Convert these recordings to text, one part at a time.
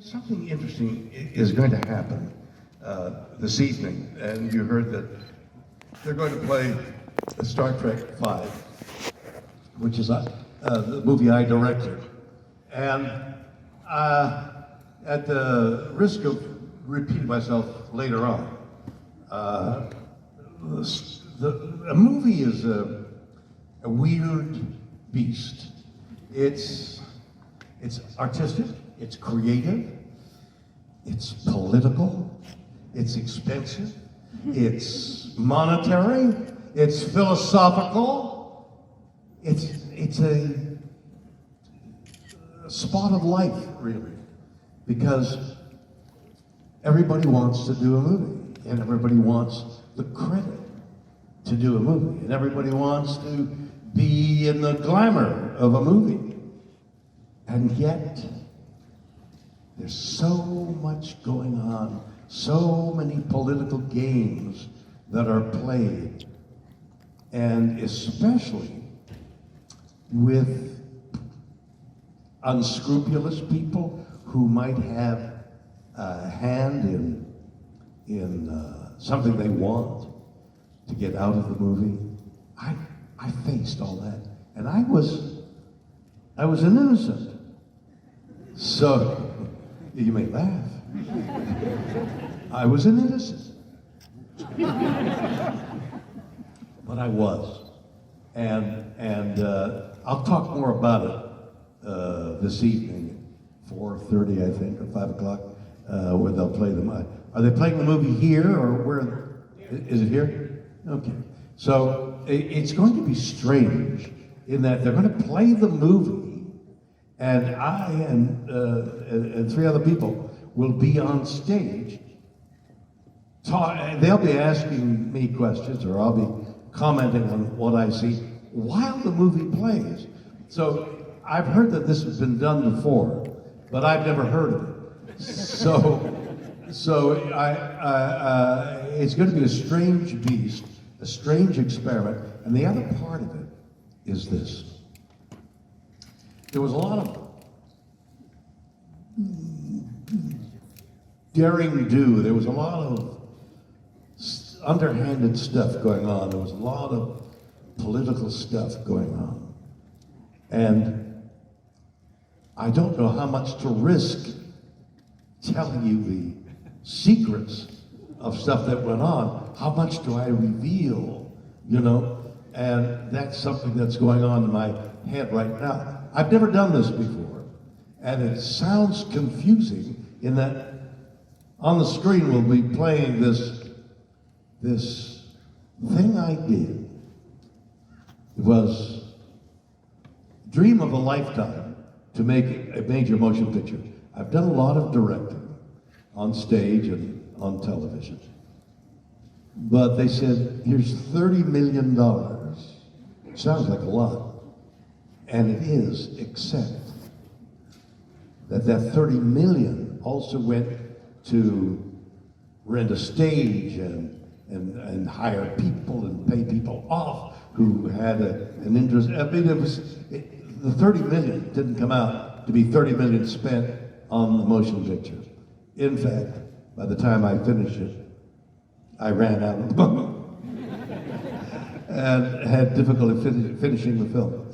Something interesting is going to happen this evening, and you heard that they're going to play Star Trek V, which is the movie I directed. And at the risk of repeating myself later on, a movie is a weird beast. It's artistic, it's creative, it's political, it's expensive, it's monetary, it's philosophical, it's a spot of life, really, because everybody wants to do a movie, and everybody wants the credit to do a movie, and everybody wants to be in the glamour of a movie. And yet, there's so much going on, so many political games that are played, and especially with unscrupulous people who might have a hand in something they want to get out of the movie. I faced all that, and I was an innocent. So, you may laugh. I was an innocent. But I was. And I'll talk more about it this evening, 4:30, I think, or 5 o'clock, where they'll play them. Are they playing the movie here, or where? Is it here? Okay. So it's going to be strange in that they're going to play the movie, and I and three other people will be on stage. They'll be asking me questions, or I'll be commenting on what I see while the movie plays. So I've heard that this has been done before, but I've never heard of it. So it's going to be a strange beast, a strange experiment. And the other part of it is this. There was a lot of daring do. There was a lot of underhanded stuff going on. There was a lot of political stuff going on. And I don't know how much to risk telling you the secrets of stuff that went on. How much do I reveal, you know? And that's something that's going on in my head right now. I've never done this before, and it sounds confusing in that on the screen we'll be playing this thing I did. It was a dream of a lifetime to make a major motion picture. I've done a lot of directing on stage and on television. But they said, here's $30 million. Sounds like a lot. And it is, except that 30 million also went to rent a stage and hire people and pay people off who had an interest. I mean, the 30 million didn't come out to be 30 million spent on the motion picture. In fact, by the time I finished it, I ran out of the money and had difficulty finishing the film.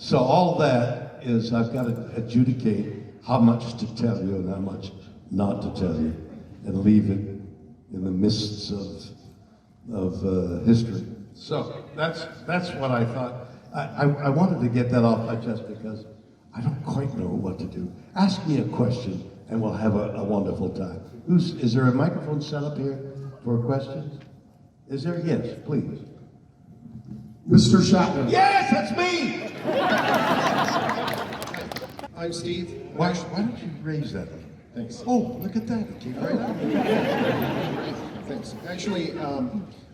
So all that is, I've got to adjudicate how much to tell you and how much not to tell you, and leave it in the mists of history. So that's what I thought. I wanted to get that off my chest because I don't quite know what to do. Ask me a question and we'll have a wonderful time. Is there a microphone set up here for questions? Is there? Yes, please. Mr. Shatner. Yes, that's me! I'm Steve. Why don't you raise that? Thanks. Oh, look at that. It came right up. Thanks. Actually,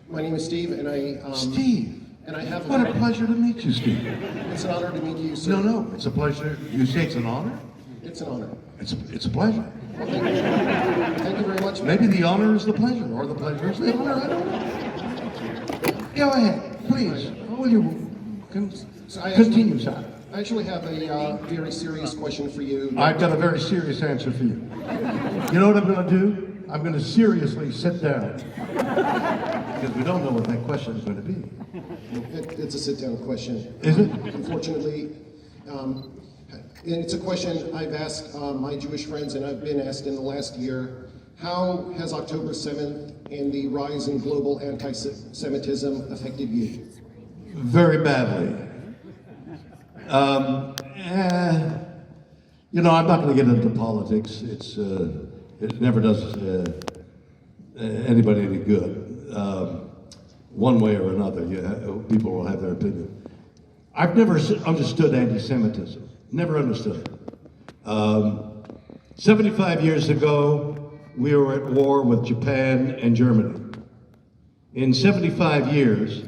my name is Steve, and I... Steve. And I have... What a pleasure to meet you, Steve. It's an honor to meet you, sir. No, it's a pleasure. You say it's an honor? It's an honor. It's a pleasure. Well, thank you very much. Maybe the honor is the pleasure, or the pleasure is the honor. I don't know. Go ahead, please. Will you continue, sir? I actually have a very serious question for you. I've got a very serious answer for you. You know what I'm going to do? I'm going to seriously sit down. Because we don't know what that question is going to be. It's a sit-down question. Is it? Unfortunately, and it's a question I've asked my Jewish friends, and I've been asked in the last year. How has October 7th and the rise in global anti-Semitism affected you? Very badly. You know, I'm not going to get into politics. It never does anybody any good. One way or another, people will have their opinion. I've never understood anti-Semitism. Never understood it. 75 years ago, we were at war with Japan and Germany. In 75 years,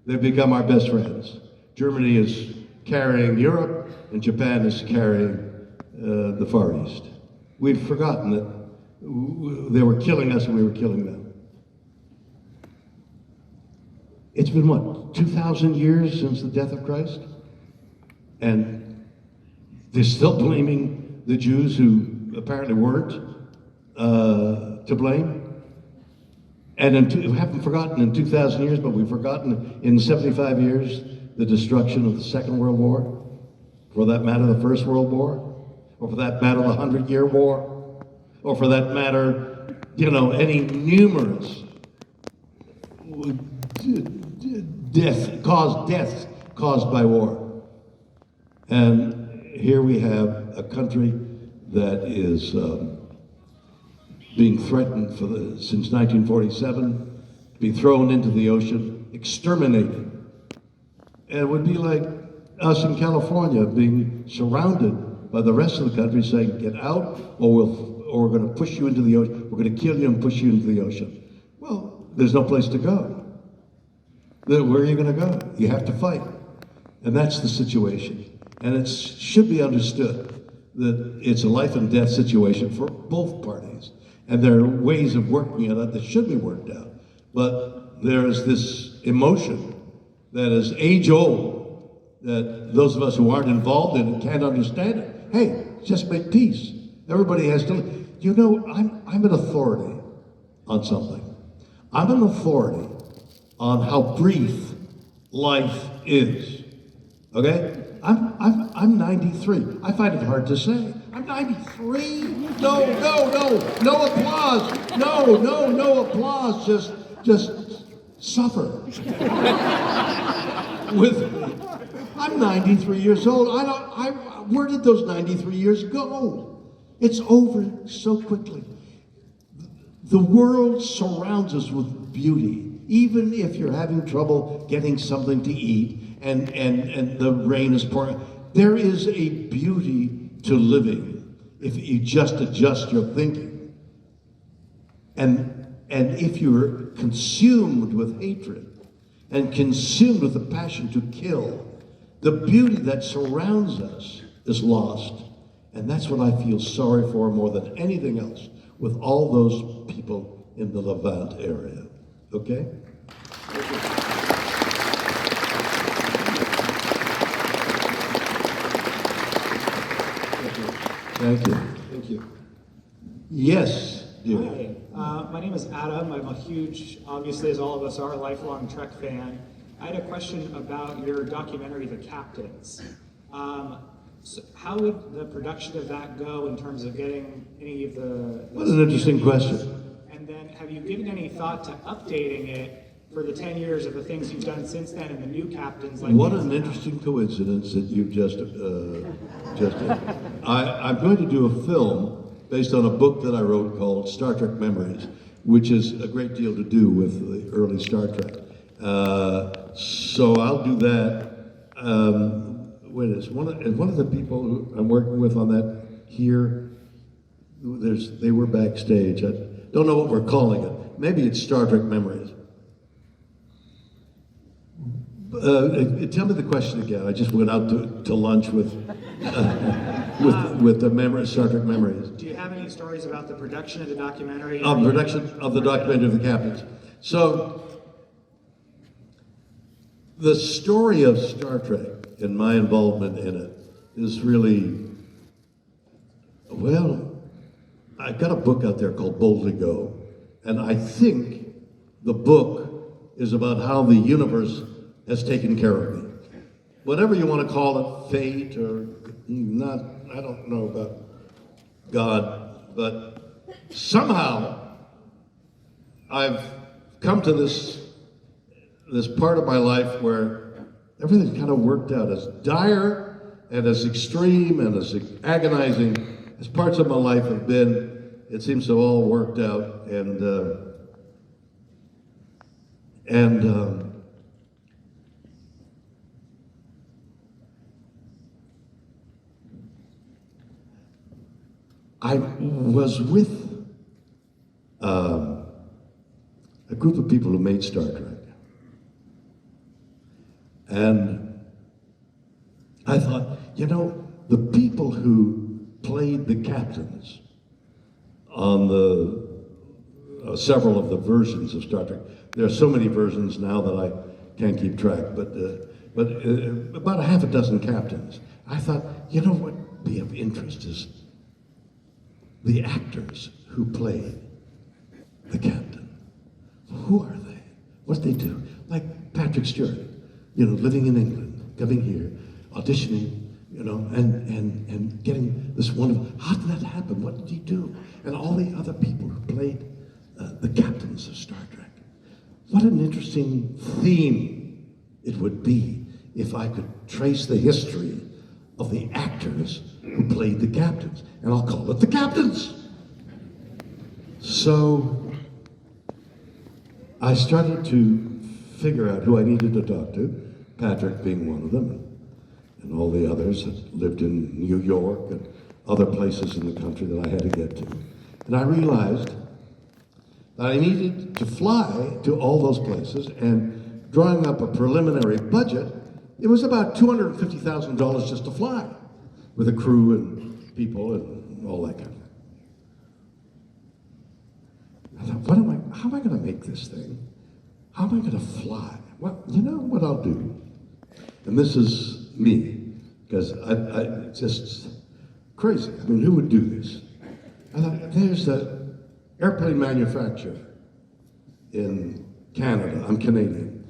they've become our best friends. Germany is carrying Europe, and Japan is carrying the Far East. We've forgotten that they were killing us and we were killing them. It's been what, 2,000 years since the death of Christ? And they're still blaming the Jews who apparently weren't to blame. And we haven't forgotten in 2,000 years, but we've forgotten in 75 years the destruction of the Second World War, for that matter the First World War, or for that matter the 100-Year War, or for that matter, you know, any numerous deaths caused by war. And here we have a country that is being threatened since 1947 to be thrown into the ocean, exterminated. And it would be like us in California being surrounded by the rest of the country saying, get out, or we're going to push you into the ocean. We're going to kill you and push you into the ocean. Well, there's no place to go. Where are you going to go? You have to fight. And that's the situation. And it should be understood that it's a life and death situation for both parties. And there are ways of working it out that should be worked out. But there is this emotion that is age-old, that those of us who aren't involved in it can't understand it. Hey, just make peace. Everybody has to, you know, I'm an authority on something. I'm an authority on how brief life is, okay? I'm 93. I find it hard to say. I'm 93? No applause. No applause. Just suffer with me. I'm 93 years old. Where did those 93 years go? It's over so quickly. The world surrounds us with beauty, even if you're having trouble getting something to eat and the rain is pouring. There is a beauty to living if you just adjust your thinking. And if you're consumed with hatred and consumed with the passion to kill, the beauty that surrounds us is lost. And that's what I feel sorry for more than anything else with all those people in the Levant area. Okay? Thank you. Thank you. Yes, dear. Hi, my name is Adam. I'm a huge, obviously as all of us are, lifelong Trek fan. I had a question about your documentary, The Captains. So how would the production of that go in terms of getting any of the What an interesting question. And then have you given any thought to updating it for the 10 years of the things you've done since then and the new captains? Like What an interesting coincidence that you've just I'm going to do a film based on a book that I wrote called Star Trek Memories, which is a great deal to do with the early Star Trek. So I'll do that. One of the people who I'm working with on that here, they were backstage. I don't know what we're calling it. Maybe it's Star Trek Memories. Tell me the question again. I just went out to lunch with the Star Trek Memories. Do you have any stories about the production of the documentary? Production of the documentary of the captains. So, the story of Star Trek and my involvement in it is really, well, I've got a book out there called Boldly Go, and I think the book is about how the universe has taken care of me. Whatever you want to call it, fate or not, I don't know about God, but somehow I've come to this part of my life where everything kind of worked out. As dire and as extreme and as agonizing as parts of my life have been, it seems to have all worked out. I was with a group of people who made Star Trek. And I thought, you know, the people who played the captains on the several of the versions of Star Trek, there are so many versions now that I can't keep track, but about a half a dozen captains. I thought, you know what would be of interest is the actors who played the captain. Who are they? What did they do? Like Patrick Stewart, you know, living in England, coming here, auditioning, you know, and getting this wonderful, how did that happen? What did he do? And all the other people who played the captains of Star Trek. What an interesting theme it would be if I could trace the history of the actors who played the captains. And I'll call it the captains. So I started to figure out who I needed to talk to, Patrick being one of them, and all the others that lived in New York and other places in the country that I had to get to. And I realized that I needed to fly to all those places, and drawing up a preliminary budget, it was about $250,000 just to fly, with a crew and people and all that kind of thing. I thought, how am I going to make this thing? How am I going to fly? Well, you know what I'll do? And this is me, because I just crazy. I mean, who would do this? I thought, there's an airplane manufacturer in Canada, I'm Canadian,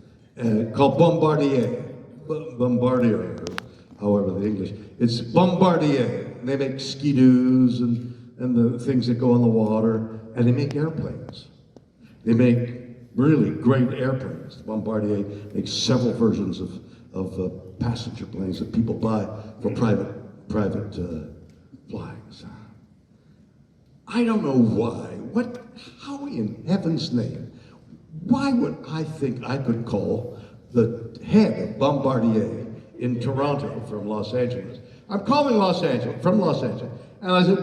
called Bombardier, or however the English, it's Bombardier. They make ski-doos and the things that go on the water, and they make airplanes. They make really great airplanes. Bombardier makes several versions of passenger planes that people buy for private flyings. I don't know why. How in heaven's name? Why would I think I could call the head of Bombardier in Toronto from Los Angeles? I'm calling from Los Angeles. And I said,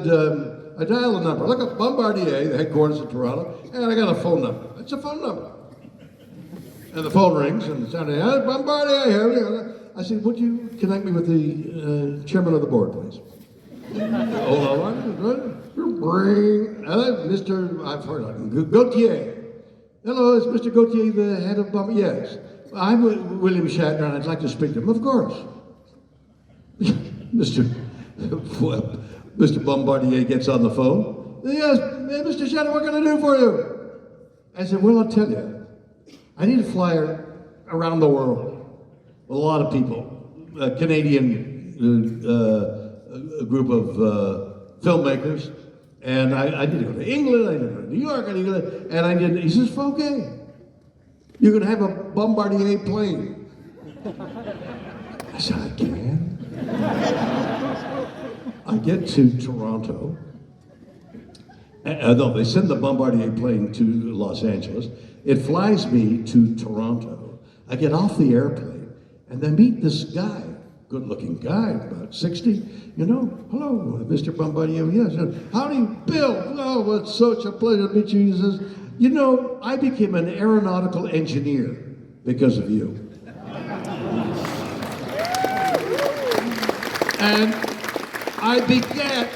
I dial a number. Look up Bombardier, the headquarters of Toronto, and I got a phone number. It's a phone number. And the phone rings, and it's sounding, Bombardier here. I said, would you connect me with the chairman of the board, please? Hold on. Mr. I've heard of him, Gautier. Hello, is Mr. Gautier the head of Bombardier? Yes. I'm William Shatner, and I'd like to speak to him. Of course. Mr. Bombardier gets on the phone. Yes, Mr. Shatner, what can I do for you? I said, well, I'll tell you. I need to fly around the world with a lot of people. A Canadian group of filmmakers. And I need to go to England, I need to go to New York, he says, okay. You're going to have a Bombardier plane. I said, I can. I get to Toronto. No, they send the Bombardier plane to Los Angeles. It flies me to Toronto. I get off the airplane, and I meet this guy, good-looking guy, about 60. You know, hello, Mr. Bombardier. Yes, how do you, Bill? Oh, it's such a pleasure to meet you. He says, you know, I became an aeronautical engineer because of you. And I begat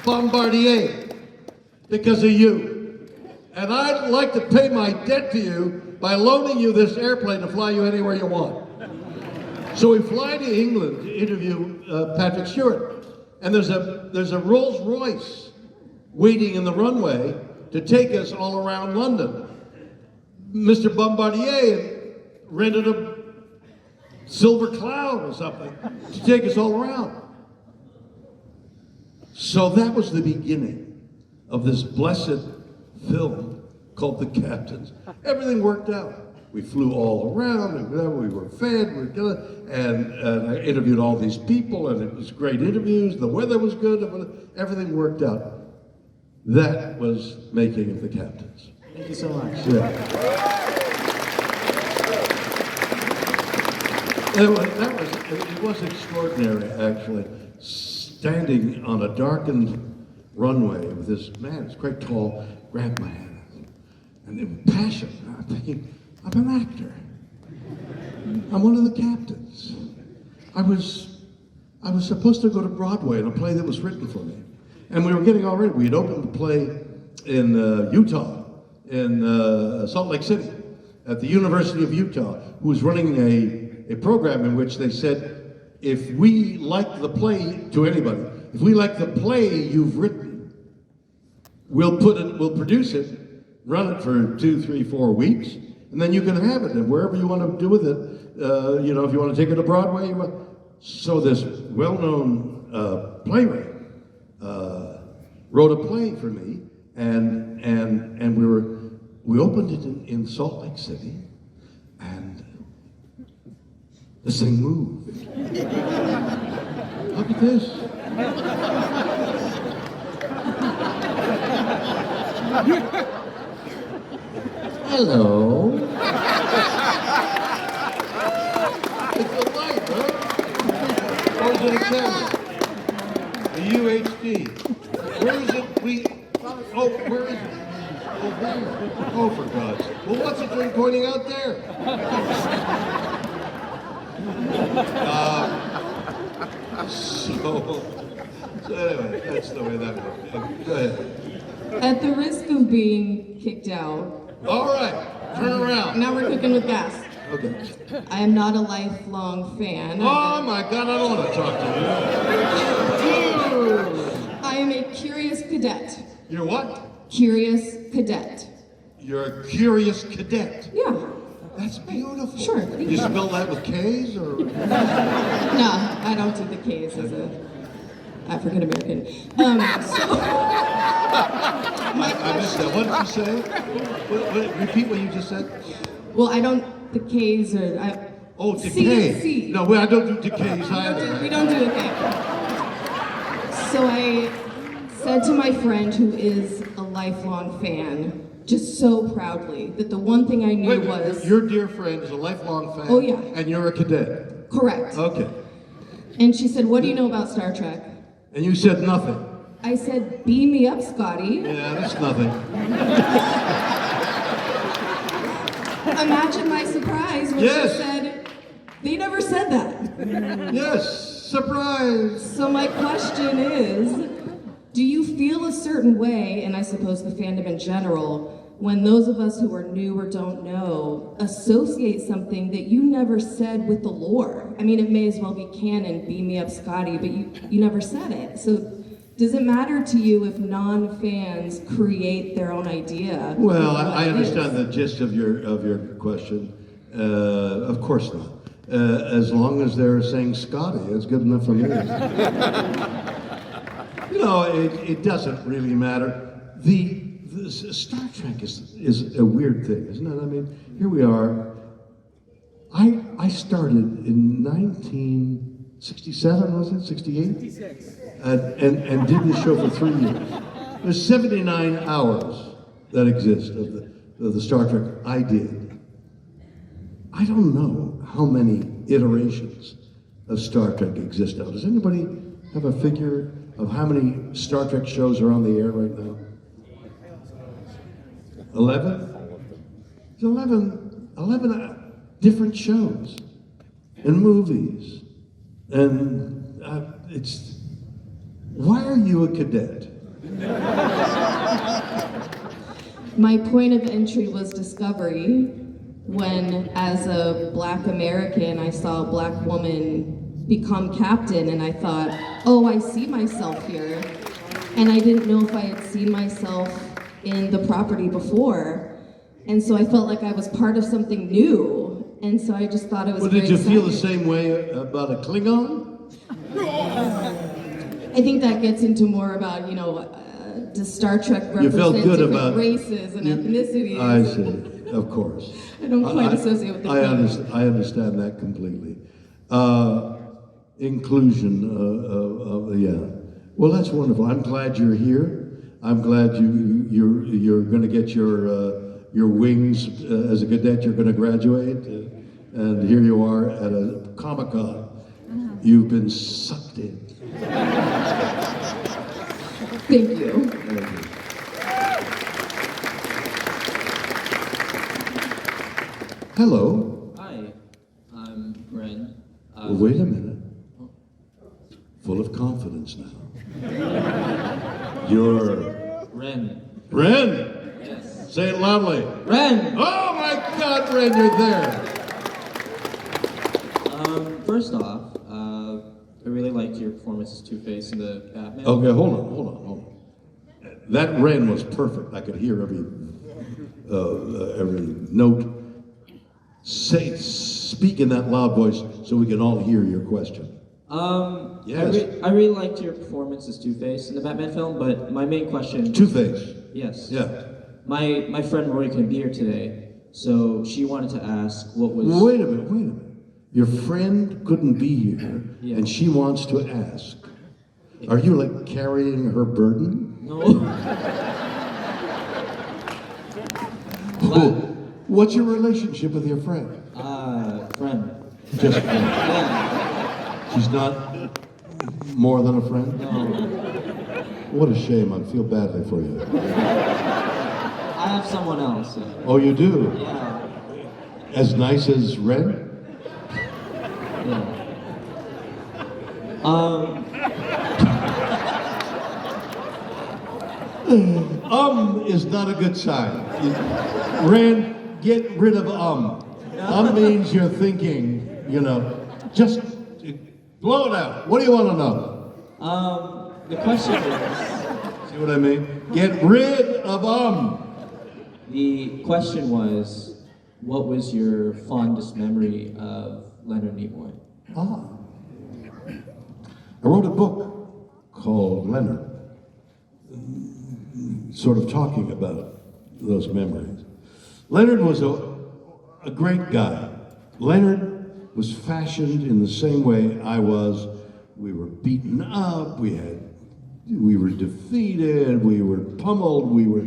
Bombardier because of you. And I'd like to pay my debt to you by loaning you this airplane to fly you anywhere you want. So we fly to England to interview Patrick Stewart. And there's a Rolls Royce waiting in the runway to take us all around London. Mr. Bombardier rented a silver cloud or something to take us all around. So that was the beginning of this blessed film called The Captains. Everything worked out. We flew all around, and we were fed, and I interviewed all these people, and it was great interviews, the weather was good, everything worked out. That was making of The Captains. Thank you so much. Yeah. It was extraordinary, actually, standing on a darkened runway with this man, who's quite tall, grabbed my hand, and impassioned. I'm thinking, I'm an actor. I'm one of the captains. I was supposed to go to Broadway in a play that was written for me. And we were getting all ready. We had opened the play in Utah, in Salt Lake City, at the University of Utah, who was running a program in which they said, if we like the play, to anybody, if we like the play you've written, we'll produce it, run it for 2, 3, 4 weeks, and then you can have it, and wherever you want to do with it, if you want to take it to Broadway, so this well-known playwright wrote a play for me, and we opened it in Salt Lake City, and this thing moved. Look at this. Hello. It's a light, huh? Or is it a camera? A UHD. Where is it? Where is it? Oh, there. Oh, for God's sake. Well, what's it doing pointing out there? So anyway, that's the way that works. Go ahead. At the risk of being kicked out. All right, turn around. Now we're cooking with gas. Okay. I am not a lifelong fan. Oh my God, I don't want to talk to you. I am a curious cadet. You're what? Curious cadet. You're a curious cadet. Yeah. That's beautiful. Sure. You spell that with K's or? No, I don't do the K's as a African American. I missed that. What did you say? Repeat what you just said. Well, I don't. The K's are. Oh, decay. C. No, I don't do decays either. We don't do a thing. So I said to my friend, who is a lifelong fan, just so proudly, that the one thing I knew was... Your dear friend is a lifelong fan? Oh, yeah. And you're a cadet? Correct. Okay. And she said, what do you know about Star Trek? And you said nothing? I said, beam me up, Scotty. Yeah, that's nothing. Imagine my surprise when Yes. she said, they never said that. Yes, surprise. So my question is, do you feel a certain way, and I suppose the fandom in general, when those of us who are new or don't know associate something that you never said with the lore? I mean, it may as well be canon, beam me up, Scotty, but you never said it. So does it matter to you if non-fans create their own idea? Well, I understand the gist of your question. Of course not. As long as they're saying Scotty, it's good enough for me. It doesn't really matter. The Star Trek is a weird thing, isn't it? I mean, here we are. I started in 1967, was it? 68? 66. And did this show for 3 years. There's 79 hours that exist of the Star Trek I did. I don't know how many iterations of Star Trek exist now. Does anybody have a figure of how many Star Trek shows are on the air right now? 11? It's 11 different shows and movies. And it's, why are you a cadet? My point of entry was discovery when, as a Black American, I saw a Black woman become captain, and I thought, oh, I see myself here. and I didn't know if I had seen myself in the property before. And so I felt like I was part of something new. And so I just thought it was Well, very did you feel the exciting. same way about a Klingon? I think that gets into more about, does Star Trek You represent felt good different about races and ethnicities? I see, of course. I don't quite associate with the Klingon. I understand that completely. Inclusion, yeah. Well, that's wonderful. I'm glad you're here. I'm glad you're going to get your wings as a cadet. You're going to graduate, and here you are at a Comic-Con. You've been sucked in. Thank you. Thank you. Hello. Hi, I'm Ren. Well, wait a minute. Full of confidence now. You're Ren. Ren. Yes. Say it loudly. Ren! Oh my God, Ren, you're there. First off, I really liked your performance as Two-Face in the Batman. Okay, hold on. That Ren was perfect. I could hear every note. Speak in that loud voice so we can all hear your question. Yes. I really liked your performance as Two-Face in the Batman film, but my main question... Two-Face. Yes. Yeah. My friend Rory couldn't be here today, so she wanted to ask what was... Wait a minute. Your friend couldn't be here, Yeah. and she wants to ask. Are you like carrying her burden? No. What's your relationship with your friend? Friend. Just a friend. Yeah. She's not more than a friend? No. What a shame. I feel badly for you. I have someone else. Oh, you do? Yeah. As nice as Ren? Yeah. Is not a good sign. Ren, get rid of means you're thinking, just blow it out. What do you want to know? The question is... See what I mean? Get rid of The question was, what was your fondest memory of Leonard Nimoy? I wrote a book called Leonard, sort of talking about those memories. Leonard was a great guy. Leonard was fashioned in the same way I was. We were beaten up, we were defeated, we were pummeled, we were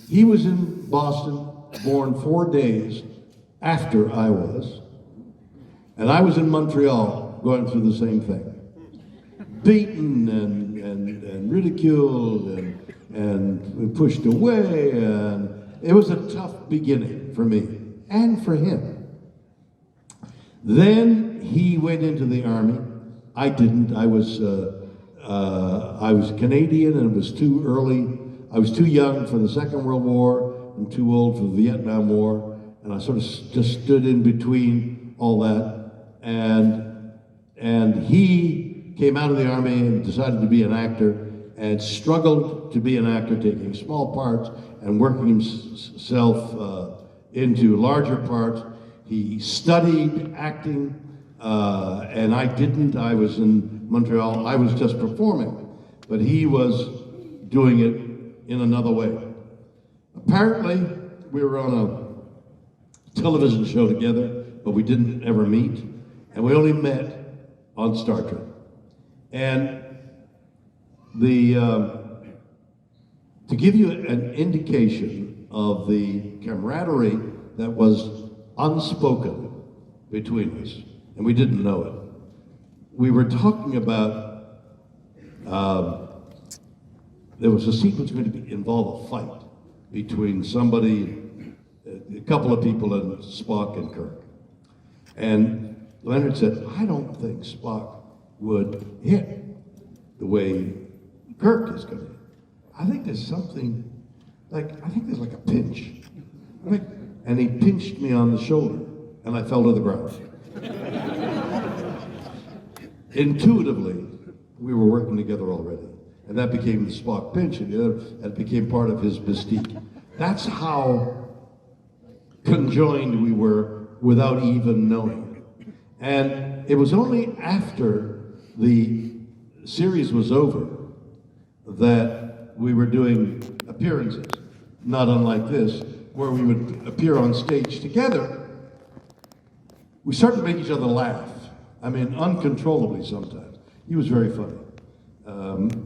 he was in Boston, born 4 days after I was, and I was in Montreal going through the same thing. Beaten and ridiculed and pushed away, and it was a tough beginning for me and for him. Then he went into the army. I didn't. I was Canadian, and it was too early. I was too young for the Second World War and too old for the Vietnam War, and I sort of just stood in between all that. And he came out of the army and decided to be an actor, and struggled to be an actor, taking small parts and working himself into larger parts. He studied acting, and I didn't. I was in Montreal. I was just performing, but he was doing it in another way. Apparently, we were on a television show together, but we didn't ever meet, and we only met on Star Trek. And to give you an indication of the camaraderie that was unspoken between us, and we didn't know it, we were talking about there was a sequence going to involve a fight between a couple of people, and Spock and Kirk. And Leonard said, I don't think Spock would hit the way Kirk is going to hit. I think there's something, I think there's like a pinch. And he pinched me on the shoulder, and I fell to the ground. Intuitively, we were working together already. And that became the Spock pinch, and it became part of his mystique. That's how conjoined we were without even knowing it. And it was only after the series was over that we were doing appearances, not unlike this, where we would appear on stage together. We started to make each other laugh. I mean, uncontrollably sometimes. He was very funny.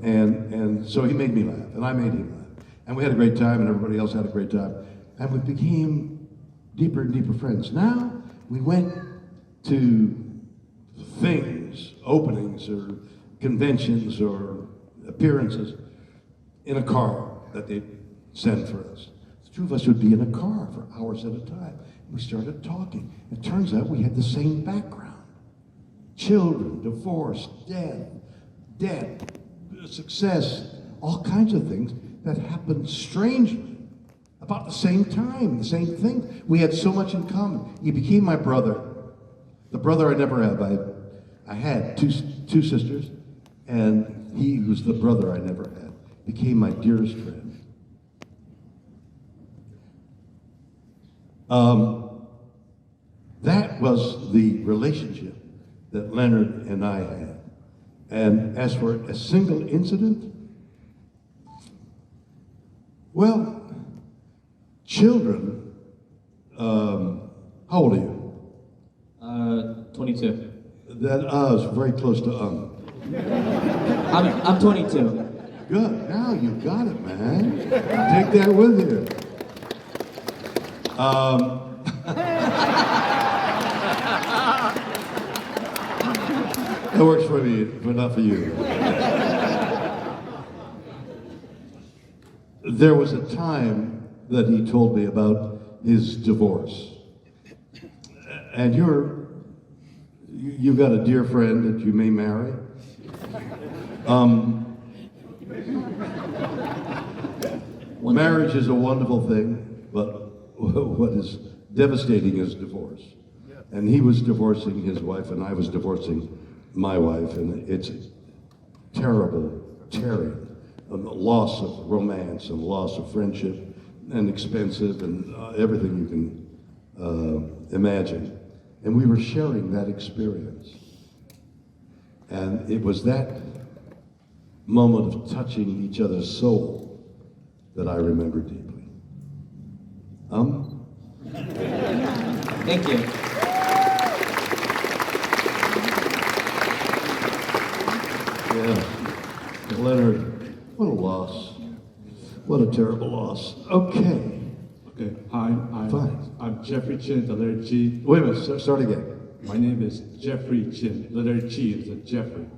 And so he made me laugh, and I made him laugh. And we had a great time, and everybody else had a great time. And we became deeper and deeper friends. Now, we went to things, openings, or conventions, or appearances in a car that they send for us. The two of us would be in a car for hours at a time. We started talking. It turns out we had the same background. Children, divorce, death, success, all kinds of things that happened strangely about the same time, the same thing. We had so much in common. He became my brother, the brother I never had. I had two sisters, and he was the brother I never had. Became my dearest friend. That was the relationship that Leonard and I had. And as for a single incident, well, children, how old are you? 22. That is very close to I'm 22. Good, now you got it, man. Take that with you. That works for me, but not for you. There was a time that he told me about his divorce. And you've got a dear friend that you may marry. Marriage is a wonderful thing, but what is devastating is divorce. And he was divorcing his wife, and I was divorcing my wife, and it's terrible, tearing, and the loss of romance and loss of friendship, and expensive, and everything you can imagine. And we were sharing that experience. And it was that moment of touching each other's soul that I remember deeply. Thank you. Yeah, Leonard, what a loss. What a terrible loss. Okay. Okay, hi, Fine. I'm Jeffrey Chin, the letter G. Wait a minute, start again. My name is Jeffrey Chin, the letter G is a Jeffrey.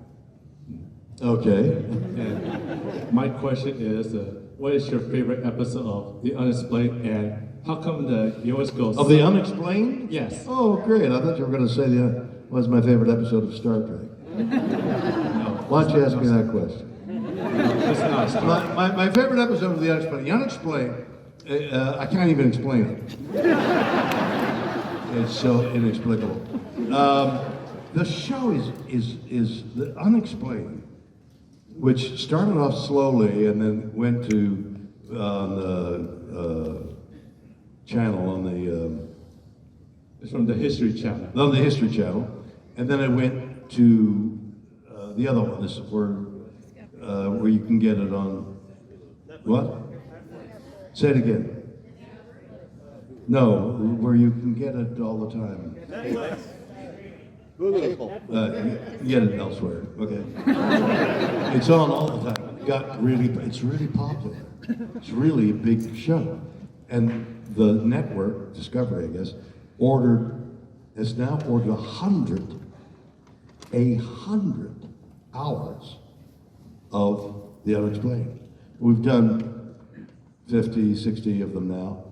Okay. And my question is, what is your favorite episode of The Unexplained, and how come you always go... Of The Unexplained? Yes. Oh, great. I thought you were going to say what was my favorite episode of Star Trek. No, Why don't you ask me that question? it's not Star Trek. My favorite episode of The Unexplained. The Unexplained, I can't even explain it. It's so inexplicable. The show is The Unexplained, which started off slowly and then went to the channel on the It's from the History Channel. on the History Channel, and then it went to the other one. This is where you can get it on what? Say it again. No, where you can get it all the time. Get it elsewhere. Okay. It's on all the time. It's really popular. It's really a big show, and the network, Discovery, I guess, has now ordered 100 hours of The Unexplained. We've done 50, 60 of them now.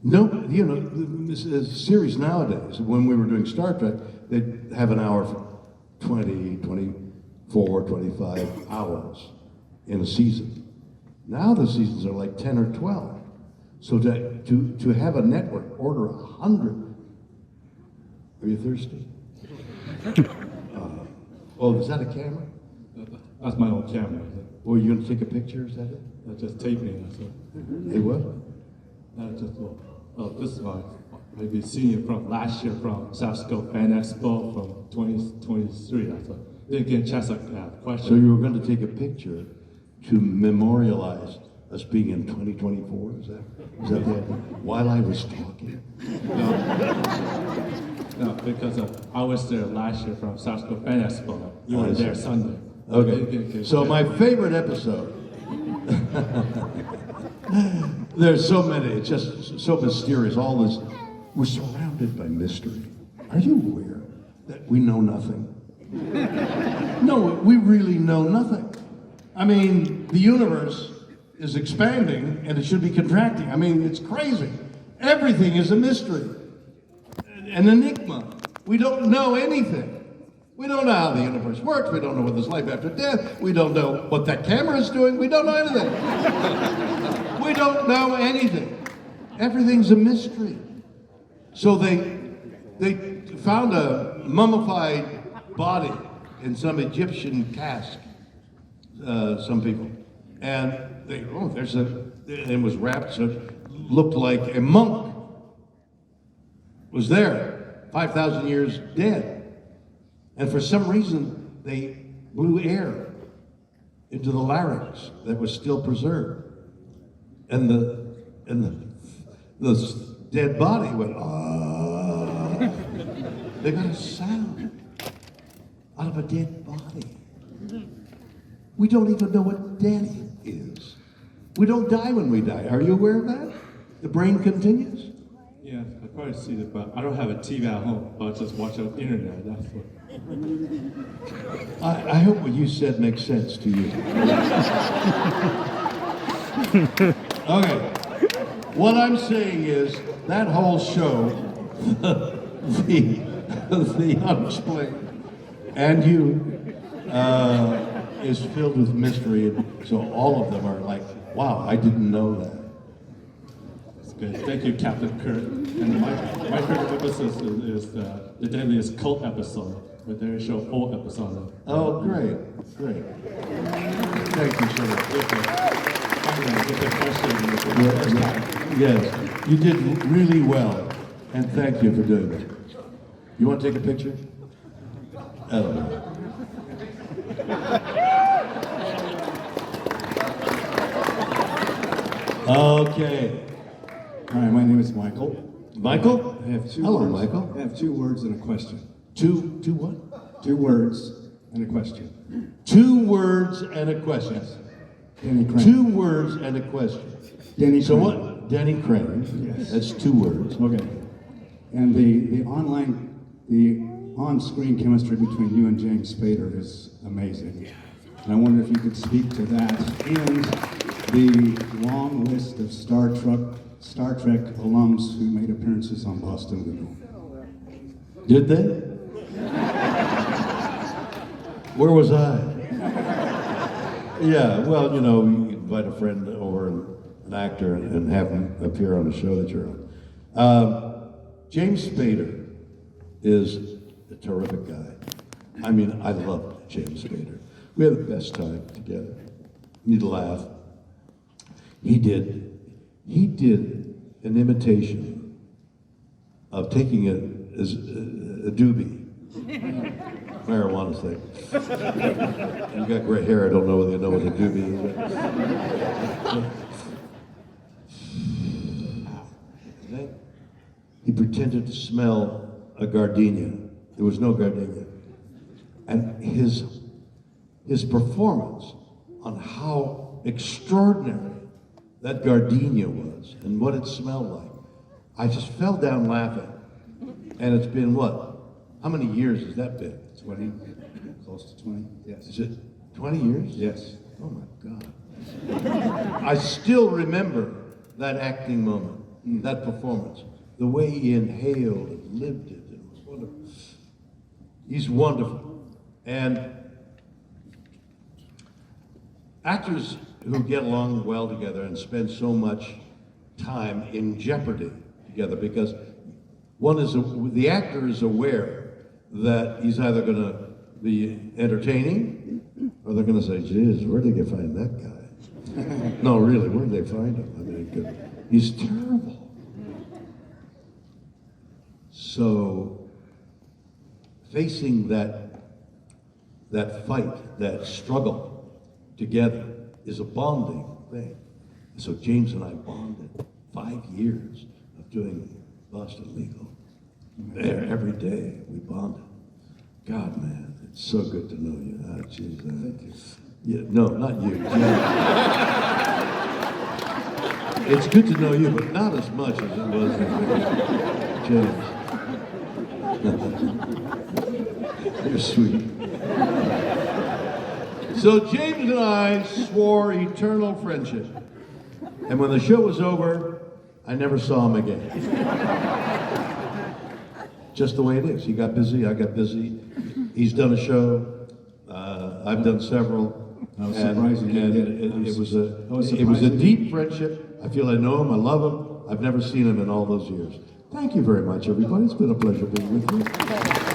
No, the series nowadays, when we were doing Star Trek, they'd have an hour for 20, 24, 25 hours in a season. Now the seasons are like 10 or 12. So to have a network order 100, are you thirsty? Oh, is that a camera? That's my own camera. Were you going to take a picture? Is that it? I just taped me. So, Hey, what? just this is my maybe senior from last year from San Francisco Fan Expo from 2023. So didn't get a chance to ask questions. So you were going to take a picture to memorialize us being in 2024? Is that the idea? While I was talking? No, because I was there last year from San Francisco Fan Expo. You were I see. there Sunday. Okay. So my favorite episode. There's so many. It's just so mysterious. All this. We're surrounded by mystery. Are you aware that we know nothing? No, we really know nothing. I mean, the universe is expanding and it should be contracting. I mean, it's crazy. Everything is a mystery, an enigma. We don't know anything. We don't know how the universe works. We don't know what there's life after death. We don't know what that camera is doing. We don't know anything. We don't know anything. Everything's a mystery. So they found a mummified body in some Egyptian cask, some people. And it was wrapped, so it looked like a monk was there, 5,000 years dead. And for some reason, they blew air into the larynx that was still preserved. And the dead body went, ah. They got a sound out of a dead body. We don't even know what death is. We don't die when we die. Are you aware of that? The brain continues? Yeah, I probably see it, but I don't have a TV at home. But I just watch it on the internet. That's what. I hope what you said makes sense to you. Okay. What I'm saying is that whole show, the Unexplained, and you, is filled with mystery. And so all of them are like, wow, I didn't know that. That's good. Thank you, Captain Kirk. And my favorite episode is the Deadliest Cult episode, where they show a full episode of. Oh, great. Thank you so much. Yes, you did really well, and thank you for doing that. You want to take a picture? Oh. Okay. Hi, my name is Michael. Michael? I have two Hello, words. Michael. I have 2 words and a question. Two what? 2 words and a question. 2 words and a question. Danny Crane. 2 words and a question. Danny So Crane. what? Danny Crane. Yes. That's 2 words. Okay. And the on-screen chemistry between you and James Spader is amazing. And I wonder if you could speak to that and the long list of Star Trek alums who made appearances on Boston Legal. Did they? Where was I? Yeah, well, you know, you invite a friend over, an actor, and have him appear on a show that you're on. James Spader is a terrific guy. I mean, I love James Spader. We had the best time together. You'd laugh. He did an imitation of taking a doobie. Marijuana thing. You got gray hair, I don't know whether you know what a doobie is. He pretended to smell a gardenia. There was no gardenia. And his performance on how extraordinary that gardenia was and what it smelled like, I just fell down laughing. And it's been what? How many years has that been? 20, close to 20, yes. Is it 20 years? Yes. Oh my God. I still remember that acting moment, that performance, the way he inhaled and lived it. It was wonderful. He's wonderful. And actors who get along well together and spend so much time in jeopardy together, because the actor is aware that he's either going to be entertaining Or they're gonna say, geez, where'd they find that guy? No, really, where'd they find him? I mean, he's terrible. So, facing that fight, that struggle together is a bonding thing. So James and I bonded 5 years of doing Boston Legal. There, every day, we bonded. God, man, it's so good to know you. Ah, geez, thank you. Yeah, no, not you. It's good to know you, but not as much as it was with James. You're sweet. So James and I swore eternal friendship. And when the show was over, I never saw him again. Just the way it is. He got busy, I got busy. He's done a show. I've done several. I was surprised you didn't get it. It was a deep friendship. I feel I know him, I love him. I've never seen him in all those years. Thank you very much, everybody. It's been a pleasure being with you.